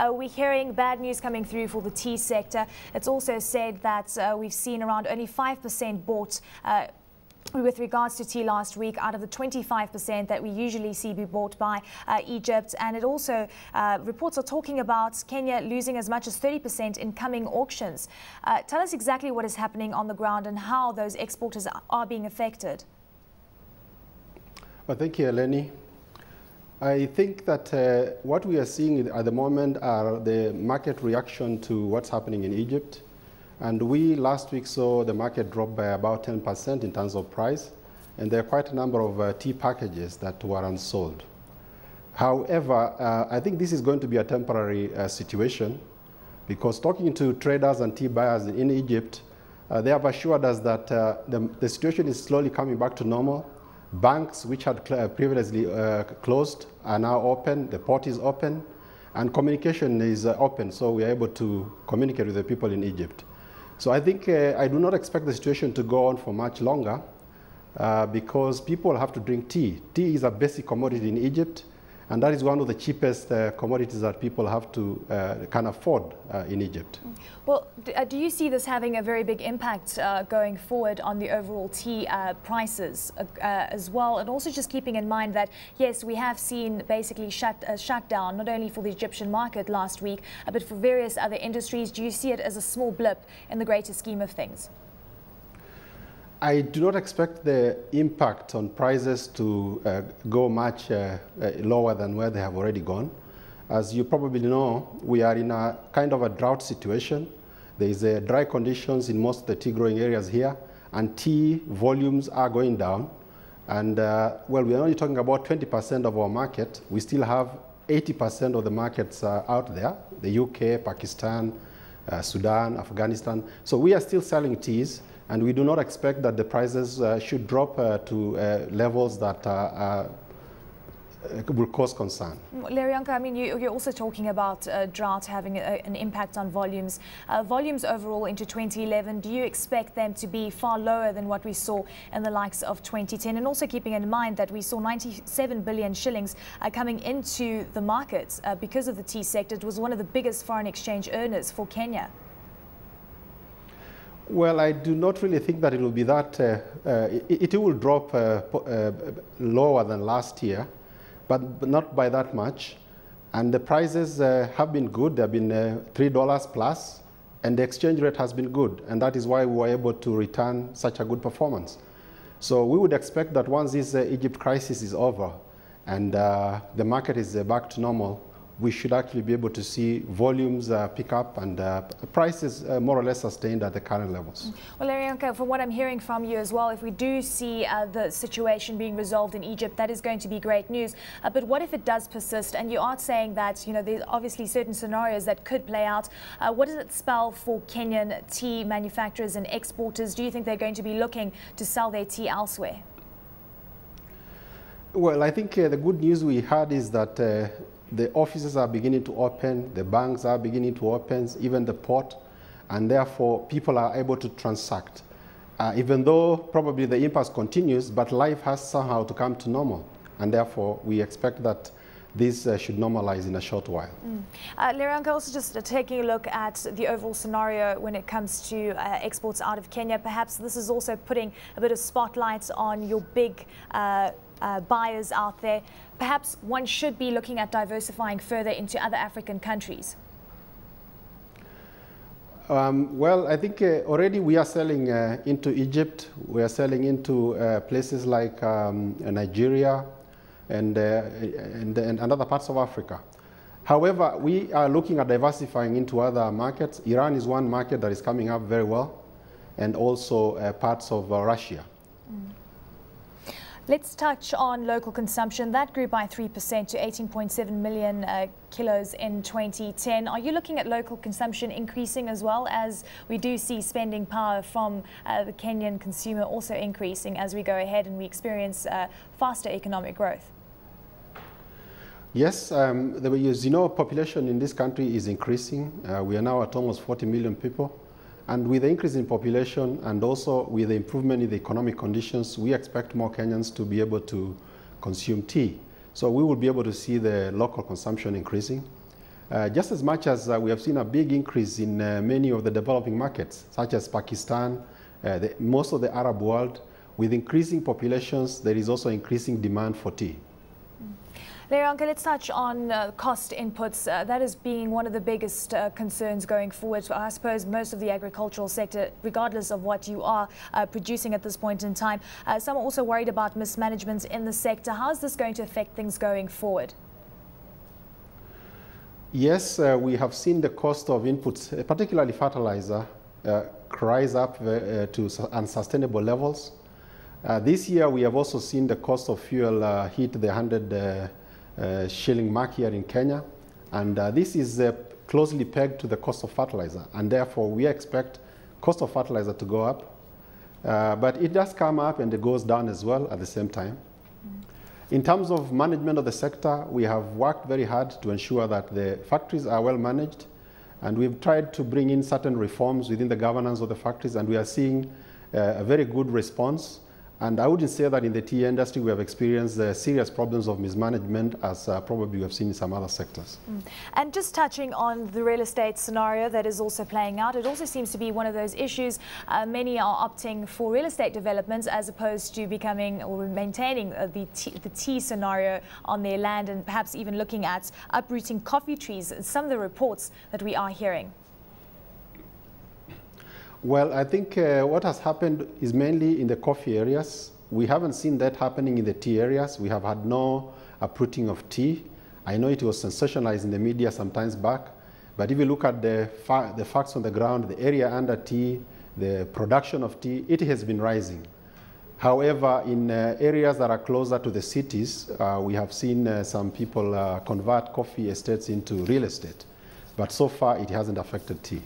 We're hearing bad news coming through for the tea sector. It's also said that we've seen around only 5% bought with regards to tea last week out of the 25% that we usually see be bought by Egypt. And it also, reports are talking about Kenya losing as much as 30% in coming auctions. Tell us exactly what is happening on the ground and how those exporters are being affected. Well, thank you, Eleni. I think that what we are seeing at the moment are the market reaction to what's happening in Egypt. And we last week saw the market drop by about 10% in terms of price. And there are quite a number of tea packages that were unsold. However, I think this is going to be a temporary situation, because talking to traders and tea buyers in Egypt, they have assured us that the situation is slowly coming back to normal. Banks which had previously closed are now open, the port is open, and communication is open, so we are able to communicate with the people in Egypt. So I think I do not expect the situation to go on for much longer because people have to drink tea. Tea is a basic commodity in Egypt, and that is one of the cheapest commodities that people have to can afford in Egypt. Well, do you see this having a very big impact going forward on the overall tea prices as well? And also just keeping in mind that, yes, we have seen basically shutdown, not only for the Egyptian market last week, but for various other industries. Do you see it as a small blip in the greater scheme of things? I do not expect the impact on prices to go much lower than where they have already gone. As you probably know, we are in a kind of a drought situation. There is dry conditions in most of the tea growing areas here, and tea volumes are going down. And well, we're only talking about 20% of our market. We still have 80% of the markets out there, the UK, Pakistan, Sudan, Afghanistan. So we are still selling teas. And we do not expect that the prices should drop to levels that will cause concern. Lerionka, I mean, you're also talking about drought having an impact on volumes. Volumes overall into 2011, do you expect them to be far lower than what we saw in the likes of 2010? And also keeping in mind that we saw 97 billion shillings coming into the markets because of the tea sector. It was one of the biggest foreign exchange earners for Kenya. Well, I do not really think that it will be that, it will drop lower than last year, but not by that much. And the prices have been good. They have been $3 plus, and the exchange rate has been good. And that is why we were able to return such a good performance. So we would expect that once this Egypt crisis is over and the market is back to normal, we should actually be able to see volumes pick up and prices more or less sustained at the current levels. Well, Lerionka, from what I'm hearing from you as well, if we do see the situation being resolved in Egypt, that is going to be great news. But what if it does persist? And you are saying that, you know, there's obviously certain scenarios that could play out. What does it spell for Kenyan tea manufacturers and exporters? Do you think they're going to be looking to sell their tea elsewhere? Well, I think the good news we had is that the offices are beginning to open, the banks are beginning to open, even the port, and therefore people are able to transact. Even though probably the impasse continues, but life has somehow to come to normal, and therefore we expect that this should normalize in a short while. Lerionka, also just taking a look at the overall scenario when it comes to exports out of Kenya, perhaps this is also putting a bit of spotlight on your big buyers out there. Perhaps one should be looking at diversifying further into other African countries. Well, I think already we are selling into Egypt. We are selling into places like Nigeria and other parts of Africa. However, we are looking at diversifying into other markets. Iran is one market that is coming up very well, and also parts of Russia. Let's touch on local consumption. That grew by 3% to 18.7 million kilos in 2010. Are you looking at local consumption increasing as well, as we do see spending power from the Kenyan consumer also increasing as we go ahead and we experience faster economic growth? Yes, as you know, population in this country is increasing. We are now at almost 40 million people. And with the increase in population and also with the improvement in the economic conditions, we expect more Kenyans to be able to consume tea. So we will be able to see the local consumption increasing. just as much as we have seen a big increase in many of the developing markets, such as Pakistan, most of the Arab world. With increasing populations, there is also increasing demand for tea. Lerionka, let's touch on cost inputs. That is being one of the biggest concerns going forward for, I suppose, most of the agricultural sector, regardless of what you are producing at this point in time. Some are also worried about mismanagement in the sector. How is this going to affect things going forward? Yes, we have seen the cost of inputs, particularly fertilizer, rise up to unsustainable levels. This year, we have also seen the cost of fuel hit the 100 shilling mark here in Kenya, and this is closely pegged to the cost of fertilizer, and therefore we expect cost of fertilizer to go up, but it does come up and it goes down as well at the same time. In terms of management of the sector, we have worked very hard to ensure that the factories are well managed, and we've tried to bring in certain reforms within the governance of the factories, and we are seeing a very good response. And I wouldn't say that in the tea industry we have experienced serious problems of mismanagement as probably we have seen in some other sectors. And just touching on the real estate scenario that is also playing out, it also seems to be one of those issues. Many are opting for real estate developments as opposed to becoming or maintaining the tea scenario on their land, and perhaps even looking at uprooting coffee trees. Some of the reports that we are hearing. Well, I think what has happened is mainly in the coffee areas. We haven't seen that happening in the tea areas. We have had no uprooting of tea. I know it was sensationalized in the media some times back, but if you look at the facts on the ground, the area under tea, the production of tea, it has been rising. However, in areas that are closer to the cities, we have seen some people convert coffee estates into real estate, but so far it hasn't affected tea.